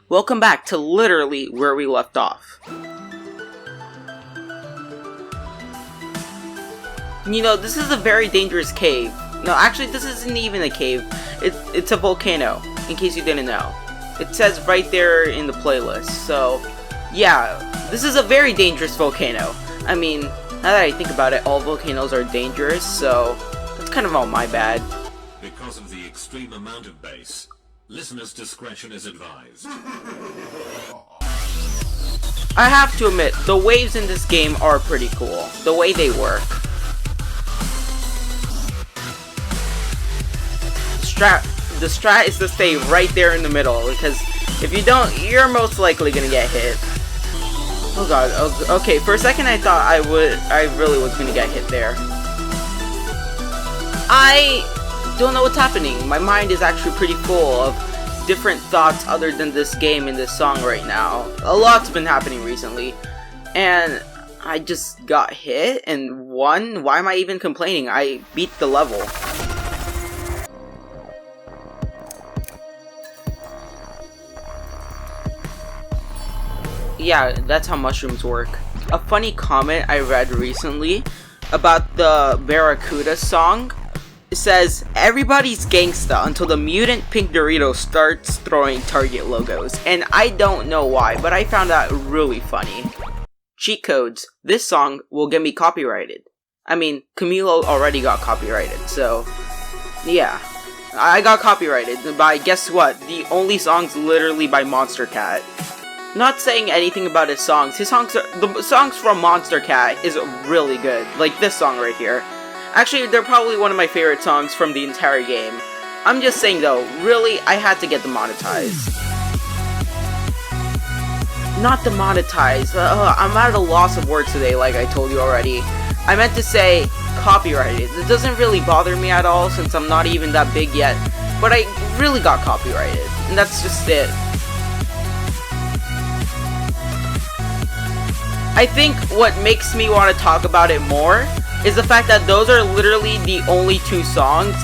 Welcome back to literally where we left off. You know, this is a very dangerous cave. No, actually this isn't even a cave. It's a volcano, in case you didn't know. It says right there in the playlist. So, yeah, this is a very dangerous volcano. I mean, now that I think about it, all volcanoes are dangerous, so that's kind of all my bad. Because of the extreme amount of bass, listeners' discretion is advised. I have to admit, the waves in this game are pretty cool. The way they work. The strat is to stay right there in the middle, because if you don't, you're most likely gonna get hit. Oh god, okay, for a second I thought I really was gonna get hit there. I don't know what's happening. My mind is actually pretty full of different thoughts other than this game and this song right now. A lot's been happening recently, and I just got hit and won? Why am I even complaining? I beat the level. Yeah, that's how mushrooms work. A funny comment I read recently about the Barracuda song, it says, everybody's gangsta until the mutant pink Dorito starts throwing Target logos. And I don't know why, but I found that really funny. Cheat codes. This song will get me copyrighted. I mean, Camilo already got copyrighted, so yeah. I got copyrighted by, guess what? The only song's literally by Monster Cat. Not saying anything about his songs. The songs from Monster Cat is really good. Like this song right here. Actually, they're probably one of my favorite songs from the entire game. I'm just saying though, really, I had to get demonetized. Not demonetized. I'm at a loss of words today, like I told you already. I meant to say copyrighted. It doesn't really bother me at all since I'm not even that big yet. But I really got copyrighted. And that's just it. I think what makes me want to talk about it more is the fact that those are literally the only two songs,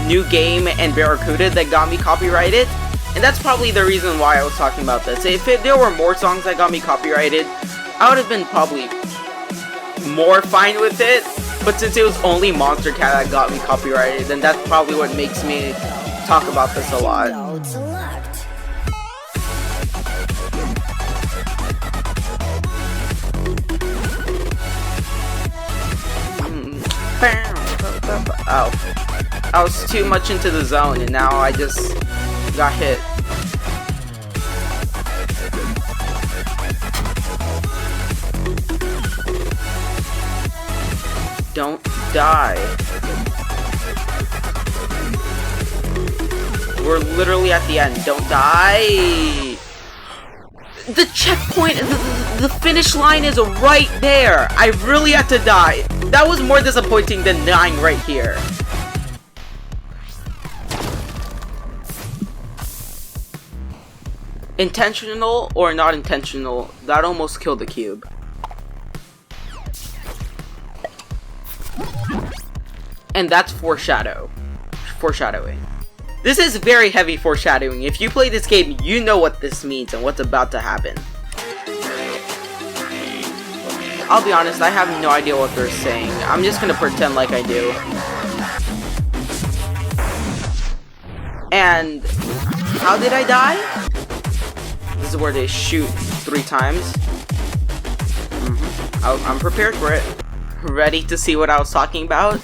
New Game and Barracuda, that got me copyrighted. And that's probably the reason why I was talking about this. If there were more songs that got me copyrighted, I would have been probably more fine with it. But since it was only Monster Cat that got me copyrighted, then that's probably what makes me talk about this a lot. Oh, I was too much into the zone and now I just got hit. Don't die. We're literally at the end. Don't die. The checkpoint, the finish line is right there. I really had to die. That was more disappointing than dying right here. Intentional or not intentional, that almost killed the cube. And that's foreshadowing. This is very heavy foreshadowing. If you play this game, you know what this means and what's about to happen. I'll be honest, I have no idea what they're saying. I'm just gonna pretend like I do. And how did I die? This is where they shoot 3 times. I'm prepared for it. Ready to see what I was talking about?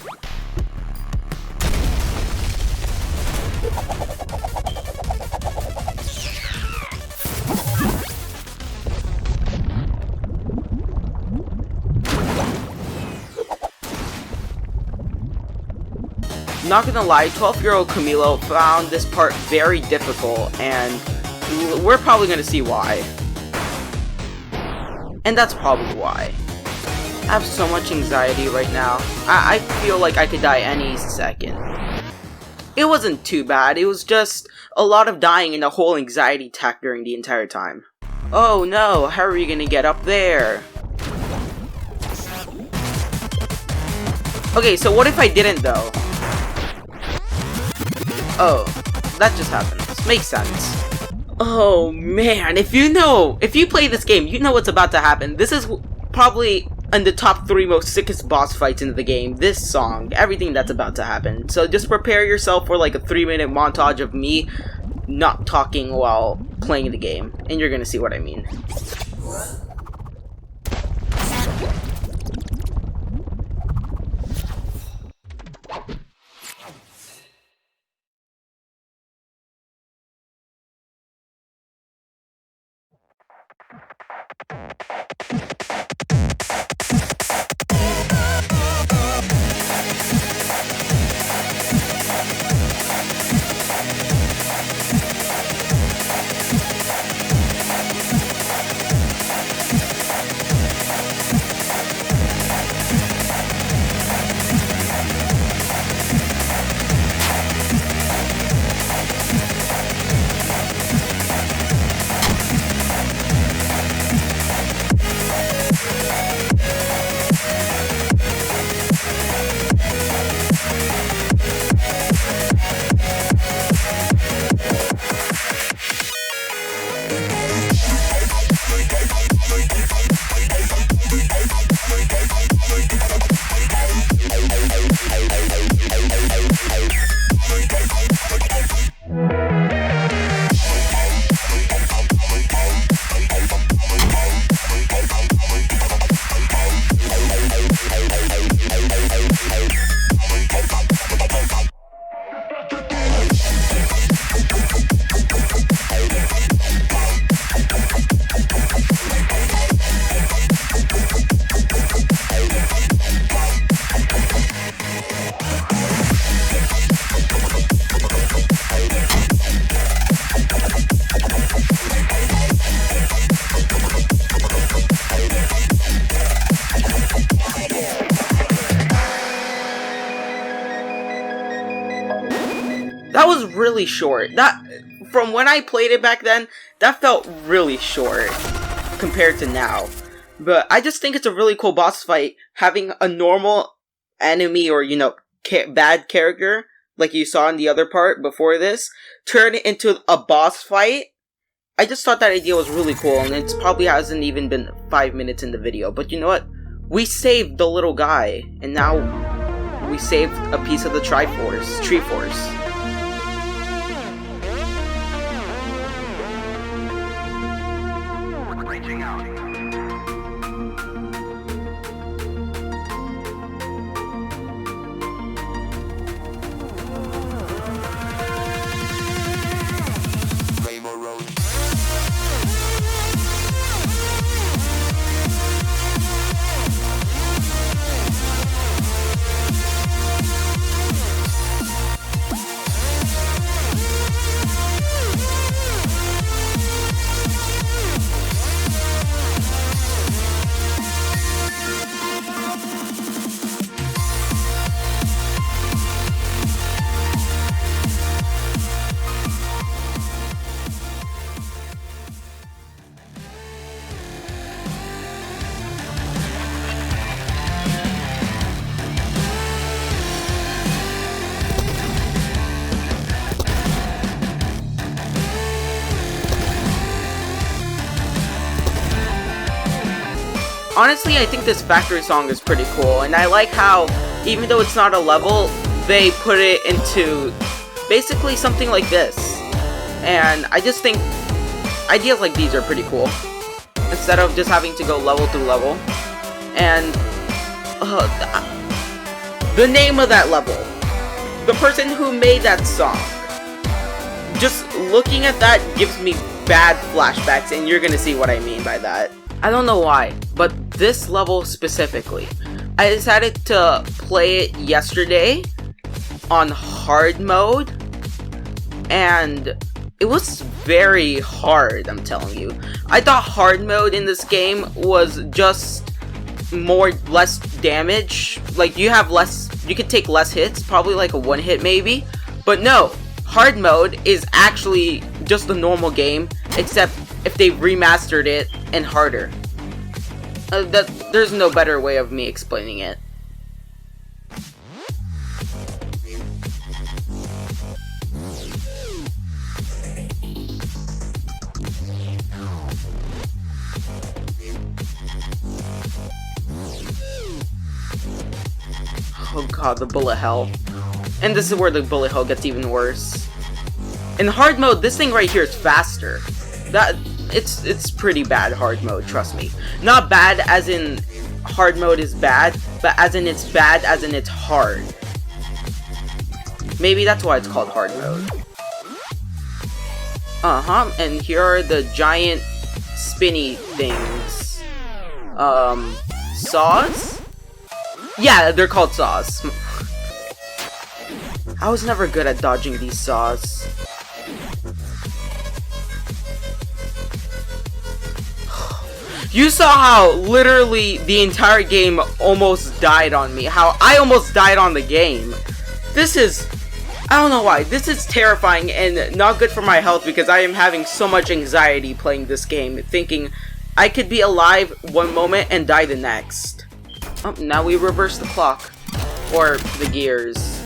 Not gonna lie, 12-year-old Camilo found this part very difficult, and we're probably gonna see why. And that's probably why. I have so much anxiety right now. I feel like I could die any second. It wasn't too bad, it was just a lot of dying and a whole anxiety attack during the entire time. Oh no, how are we gonna get up there? Okay, so what if I didn't though? Oh, that just happens. Makes sense. Oh man, if you play this game, you know what's about to happen. This is probably in the top 3 most sickest boss fights in the game. This song, everything that's about to happen. So just prepare yourself for like a 3-minute montage of me not talking while playing the game, and you're gonna see what I mean. That was really short. That, from when I played it back then, that felt really short compared to now. But I just think it's a really cool boss fight, having a normal enemy or, you know, bad character, like you saw in the other part before this, turn it into a boss fight. I just thought that idea was really cool, and it probably hasn't even been 5 minutes in the video. But you know what? We saved the little guy, and now we saved a piece of the tree force. Reaching out. Honestly, I think this factory song is pretty cool, and I like how, even though it's not a level, they put it into basically something like this. And I just think ideas like these are pretty cool, instead of just having to go level through level. And the name of that level, the person who made that song, just looking at that gives me bad flashbacks, and you're gonna see what I mean by that. I don't know why, but this level specifically, I decided to play it yesterday on hard mode, and it was very hard, I'm telling you. I thought hard mode in this game was just less damage, like you could take less hits, probably like a 1 hit maybe, but no, hard mode is actually just a normal game, except if they remastered it and harder. There's no better way of me explaining it. god, the bullet hell. And this is where the bullet hell gets even worse. In hard mode, this thing right here is faster. It's pretty bad hard mode, trust me. Not bad as in hard mode is bad, but as in it's bad as in it's hard. Maybe that's why it's called hard mode. And here are the giant spinny things. Saws? Yeah, they're called saws. I was never good at dodging these saws. You saw how literally the entire game almost died on me. How I almost died on the game. This is... I don't know why. This is terrifying and not good for my health because I am having so much anxiety playing this game. Thinking I could be alive one moment and die the next. Oh, now we reverse the clock. Or the gears.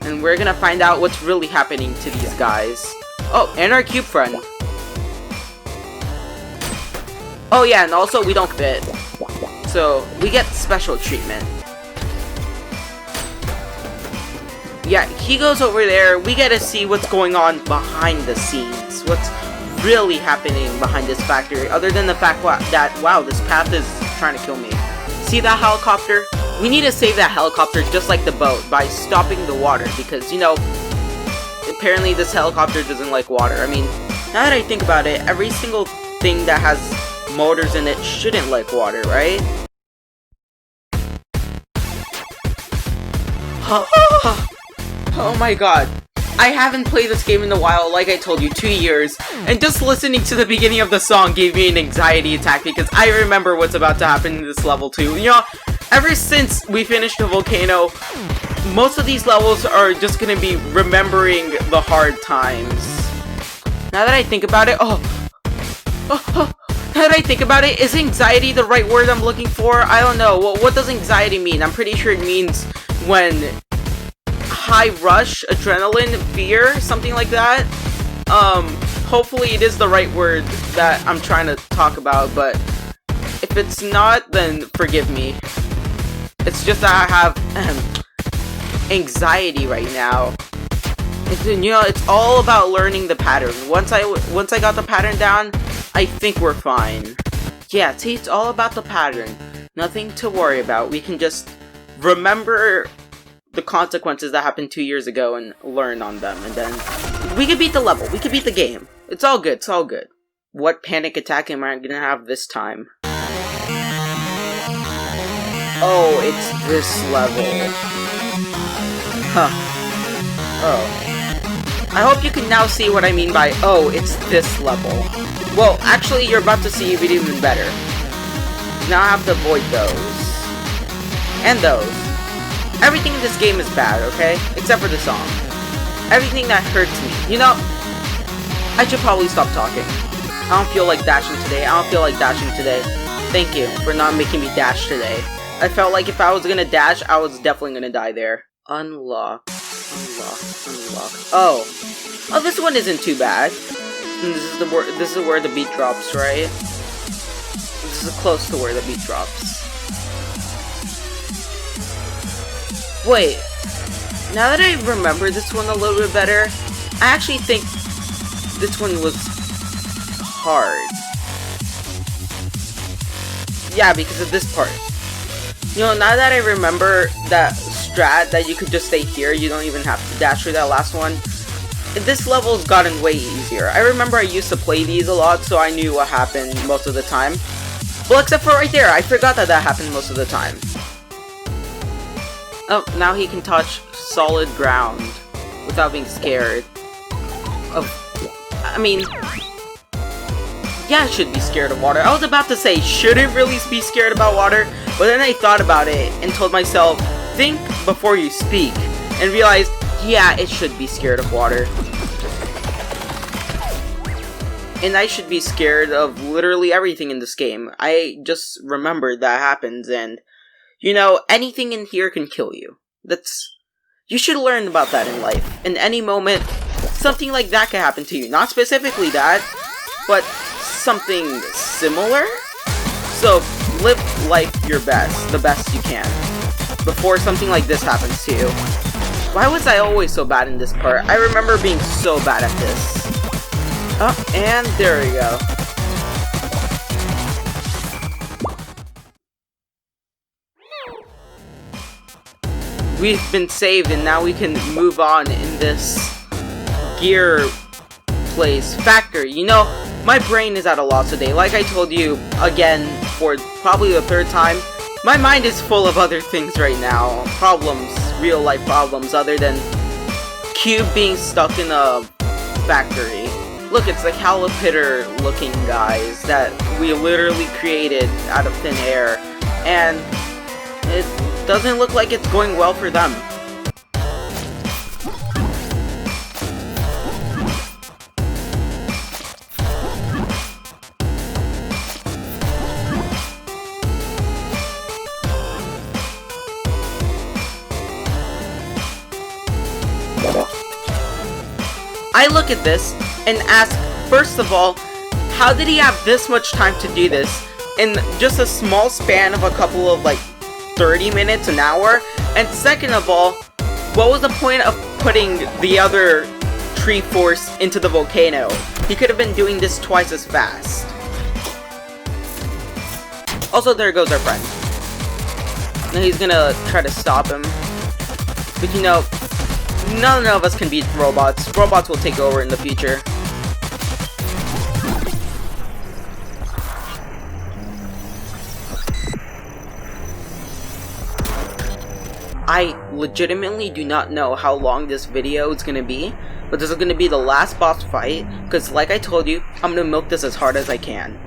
And we're gonna find out what's really happening to these guys. Oh, and our cube friend. Oh yeah, and also we don't fit. So, we get special treatment. Yeah, he goes over there, we get to see what's going on behind the scenes. What's really happening behind this factory, other than the fact that, wow, this path is trying to kill me. See that helicopter? We need to save that helicopter just like the boat, by stopping the water, because, you know, apparently this helicopter doesn't like water. I mean, now that I think about it, every single thing that has motors in it shouldn't like water, right? Oh my god. I haven't played this game in a while, like I told you, 2 years, and just listening to the beginning of the song gave me an anxiety attack because I remember what's about to happen in this level too. You know, ever since we finished the volcano, most of these levels are just gonna be remembering the hard times. Now that I think about it, now that I think about it, is anxiety the right word I'm looking for? I don't know. What does anxiety mean? I'm pretty sure it means when high rush, adrenaline, fear, something like that. Hopefully it is the right word that I'm trying to talk about, but if it's not, then forgive me. It's just that I have anxiety right now. You know, it's all about learning the pattern. Once I got the pattern down, I think we're fine. Yeah, see, it's all about the pattern. Nothing to worry about. We can just remember the consequences that happened 2 years ago and learn on them, and then we could beat the level. We could beat the game. It's all good. It's all good. What panic attack am I gonna have this time? Oh, it's this level. Huh. Oh. I hope you can now see what I mean by, oh, it's this level. Well, actually, you're about to see it even better. Now I have to avoid those. And those. Everything in this game is bad, okay? Except for the song. Everything that hurts me. You know, I should probably stop talking. I don't feel like dashing today. I don't feel like dashing today. Thank you for not making me dash today. I felt like if I was gonna dash, I was definitely gonna die there. Unlock. Unlock. Unlock. Oh. Oh, this one isn't too bad. This is where the beat drops, right? This is close to where the beat drops. Wait, now that I remember this one a little bit better, I actually think this one was hard. Yeah, because of this part. You know, now that I remember that strat that you could just stay here, you don't even have to dash through that last one, this level's gotten way easier. I remember I used to play these a lot, so I knew what happened most of the time. Well, except for right there, I forgot that happened most of the time. Oh, now he can touch solid ground without being scared. Oh, I mean, yeah, I should be scared of water. I was about to say, shouldn't really be scared about water, but then I thought about it and told myself, think before you speak, and realized, yeah, it should be scared of water. And I should be scared of literally everything in this game. I just remembered that happens, and you know, anything in here can kill you. You should learn about that in life. In any moment, something like that can happen to you. Not specifically that, but something similar. So, live life your best, the best you can. before something like this happens to you. Why was I always so bad in this part? I remember being so bad at this. Oh, and there we go. We've been saved and now we can move on in this gear place factory. You know, my brain is at a loss today. Like I told you again for probably the third time, my mind is full of other things right now. Problems, real life problems, other than Cube being stuck in a factory. Look, it's the Calipitter looking guys that we literally created out of thin air. And it doesn't look like it's going well for them. I look at this and ask, first of all, how did he have this much time to do this in just a small span of a couple of like 30 minutes, an hour? And second of all, what was the point of putting the other tree force into the volcano? He could have been doing this twice as fast. Also, there goes our friend. Now he's gonna try to stop him. But you know, none of us can beat robots. Robots will take over in the future. I legitimately do not know how long this video is gonna be, but this is gonna be the last boss fight, because like I told you, I'm gonna milk this as hard as I can.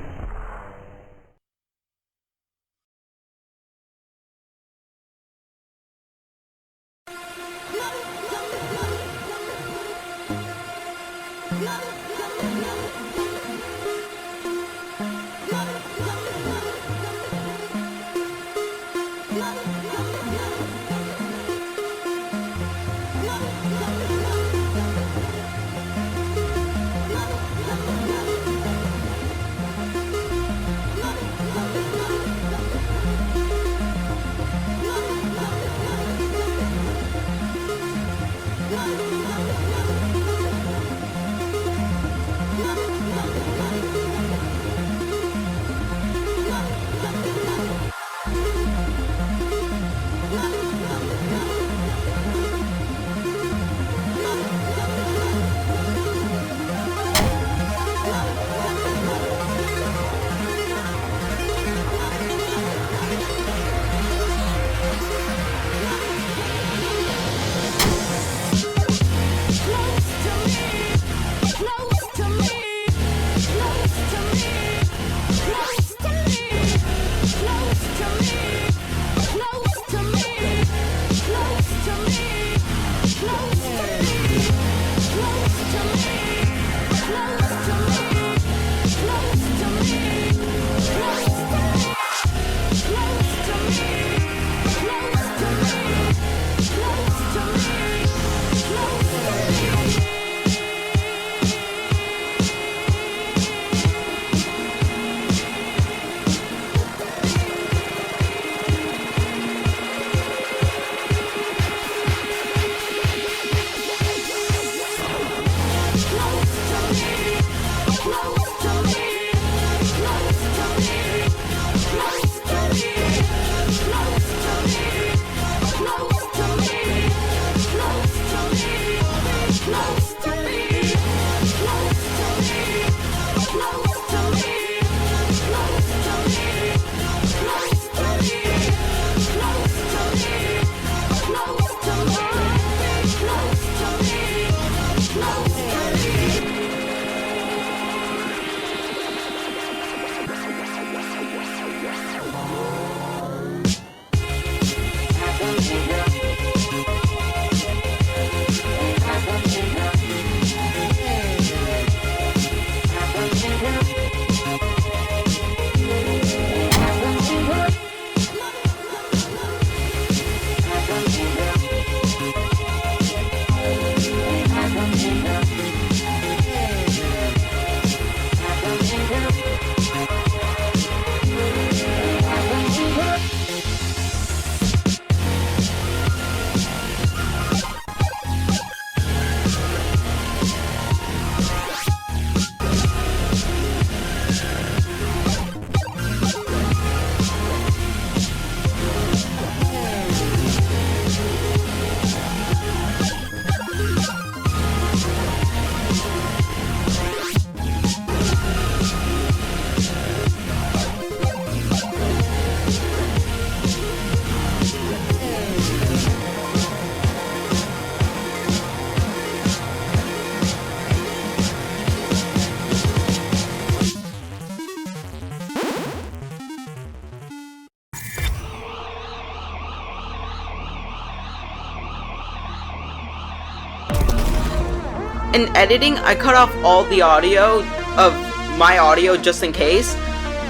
in editing, I cut off all the audio of my audio just in case,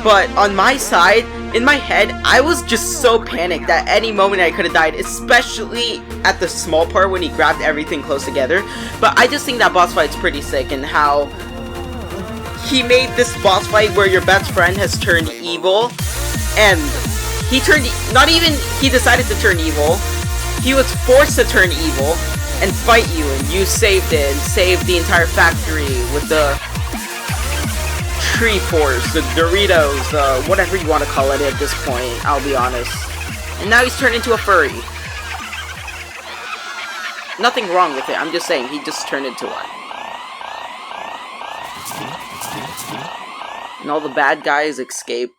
but on my side, in my head, I was just so panicked that any moment I could have died, especially at the small part when he grabbed everything close together. But I just think that boss fight's pretty sick, and how he made this boss fight where your best friend has turned evil, and he decided to turn evil, he was forced to turn evil and fight you, and you saved it, and saved the entire factory with the tree force, the Doritos, whatever you want to call it at this point, I'll be honest. And now he's turned into a furry. Nothing wrong with it, I'm just saying, he just turned into one. And all the bad guys escape.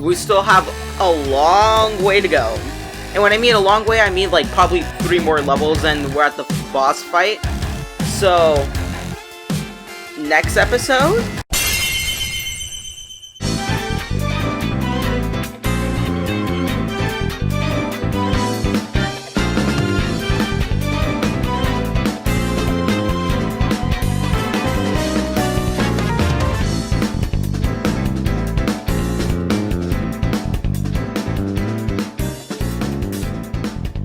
We still have a long way to go. And when I mean a long way, I mean like probably 3 more levels and we're at the boss fight. So, next episode,